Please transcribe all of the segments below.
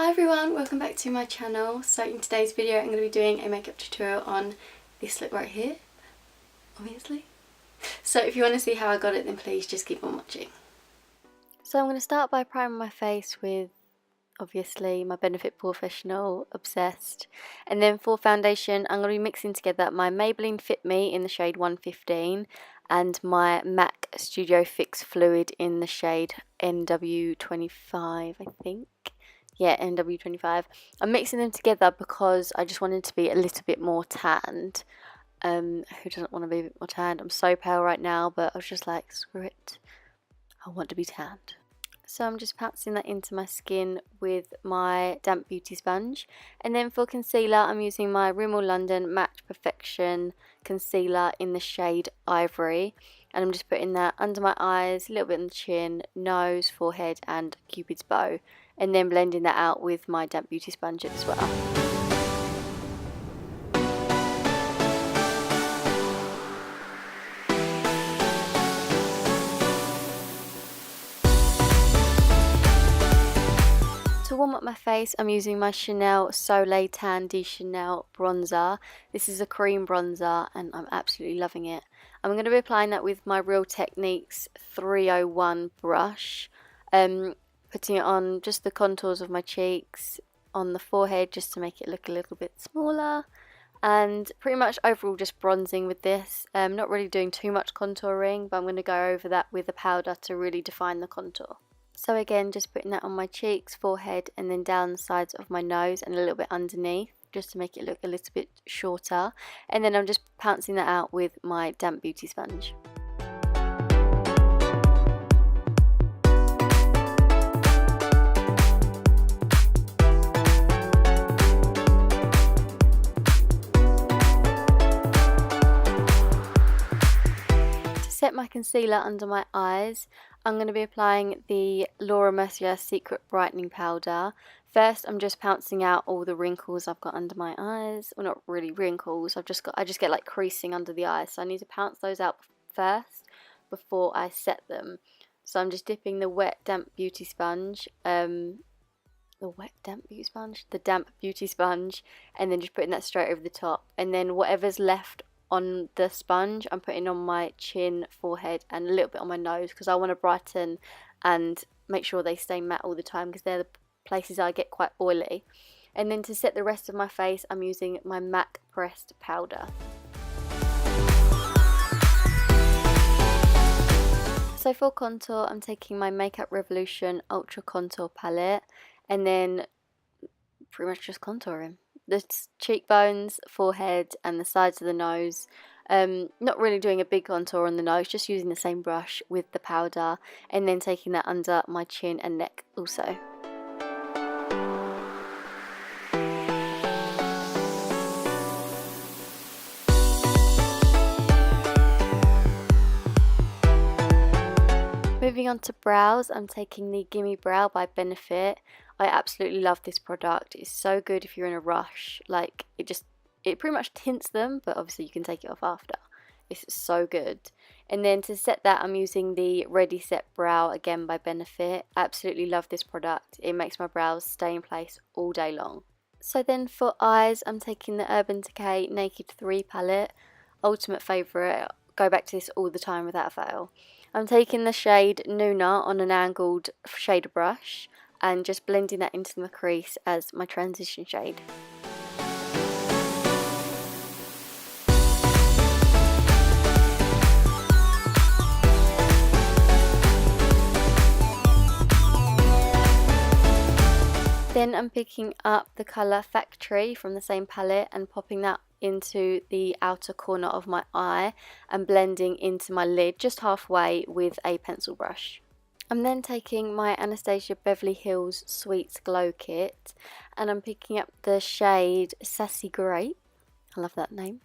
Hi everyone, welcome back to my channel. So in today's video I'm going to be doing a makeup tutorial on this look right here, obviously. So if you want to see how I got it, then please just keep on watching. So I'm going to start by priming my face with obviously my Benefit Professional Obsessed, and then for foundation I'm going to be mixing together my Maybelline Fit Me in the shade 115 and my MAC Studio Fix Fluid in the shade NW25, I think. Yeah, NW25. I'm mixing them together because I just wanted to be a little bit more tanned. Who doesn't want to be a bit more tanned? I'm so pale right now, but I was just like, screw it, I want to be tanned. So I'm just pouncing that into my skin with my damp beauty sponge. And then for concealer, I'm using my Rimmel London Matte Perfection Concealer in the shade Ivory. And I'm just putting that under my eyes, a little bit on the chin, nose, forehead and Cupid's bow. And then blending that out with my damp beauty sponge as well. To warm up my face, I'm using my Chanel Soleil Tan de Chanel bronzer. This is a cream bronzer and I'm absolutely loving it. I'm going to be applying that with my Real Techniques 301 brush. Putting it on just the contours of my cheeks, on the forehead just to make it look a little bit smaller. And pretty much overall just bronzing with this. Not really doing too much contouring, but I'm going to go over that with a powder to really define the contour. So again, just putting that on my cheeks, forehead, and then down the sides of my nose and a little bit underneath, just to make it look a little bit shorter. And then I'm just pouncing that out with my damp beauty sponge. Set my concealer under my eyes, I'm going to be applying the Mercier Secret Brightening Powder. First, I'm just pouncing out all the wrinkles I've got under my eyes. Well, not really wrinkles. I just get like creasing under the eyes, so I need to pounce those out first before I set them. So I'm just dipping the wet damp beauty sponge, the damp beauty sponge, and then just putting that straight over the top. And then whatever's left on the sponge, I'm putting on my chin, forehead and a little bit on my nose because I want to brighten and make sure they stay matte all the time because they're the places I get quite oily. And then to set the rest of my face, I'm using my MAC pressed powder. So for contour, I'm taking my Makeup Revolution Ultra Contour Palette and then pretty much just contouring the cheekbones, forehead and the sides of the nose. Not really doing a big contour on the nose, just using the same brush with the powder and then taking that under my chin and neck also. Moving on to brows, I'm taking the Gimme Brow by Benefit. I absolutely love this product. It's so good if you're in a rush. Like it pretty much tints them, but obviously you can take it off after. It's so good. And then to set that, I'm using the Ready Set Brow again by Benefit. I absolutely love this product. It makes my brows stay in place all day long. So then for eyes, I'm taking the Urban Decay Naked 3 palette. Ultimate favourite. Go back to this all the time without a fail. I'm taking the shade Nuna on an angled shader brush and just blending that into my crease as my transition shade. Then I'm picking up the colour Factory from the same palette and popping that into the outer corner of my eye and blending into my lid just halfway with a pencil brush. I'm then taking my Anastasia Beverly Hills Sweets Glow Kit and I'm picking up the shade Sassy Grape, I love that name,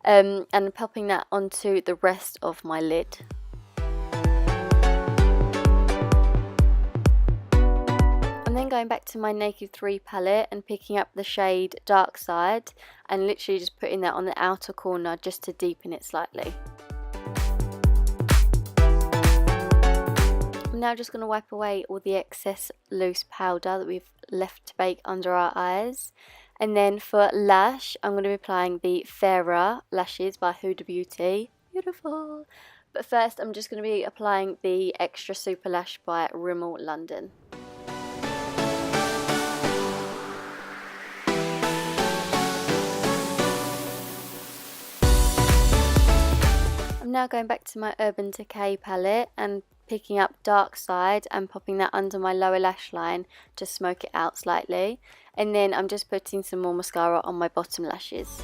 and popping that onto the rest of my lid. I'm then going back to my Naked 3 palette and picking up the shade Darkside and literally just putting that on the outer corner just to deepen it slightly. I'm now just going to wipe away all the excess loose powder that we've left to bake under our eyes. And then for lash, I'm going to be applying the Farah lashes by Huda Beauty. Beautiful! But first, I'm just going to be applying the Extra Super Lash by Rimmel London. I'm now going back to my Urban Decay palette and picking up Darkside and popping that under my lower lash line to smoke it out slightly. And then I'm just putting some more mascara on my bottom lashes.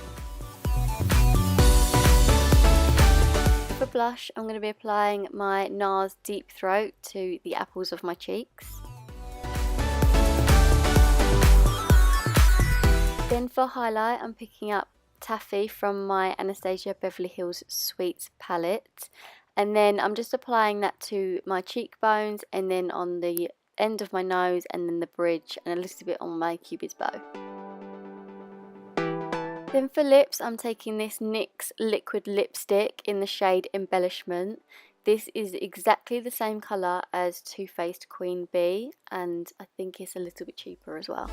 For blush, I'm going to be applying my NARS Deep Throat to the apples of my cheeks. Then for highlight, I'm picking up Taffy from my Anastasia Beverly Hills Sweets palette, and then I'm just applying that to my cheekbones and then on the end of my nose and then the bridge and a little bit on my cupid's bow. Then for lips, I'm taking this NYX liquid lipstick in the shade Embellishment. This is exactly the same colour as Too Faced Queen Bee, and I think it's a little bit cheaper as well.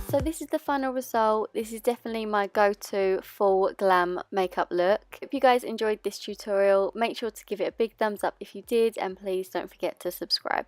So this is the final result. This is definitely my go-to full glam makeup look. If you guys enjoyed this tutorial, make sure to give it a big thumbs up if you did, and please don't forget to subscribe.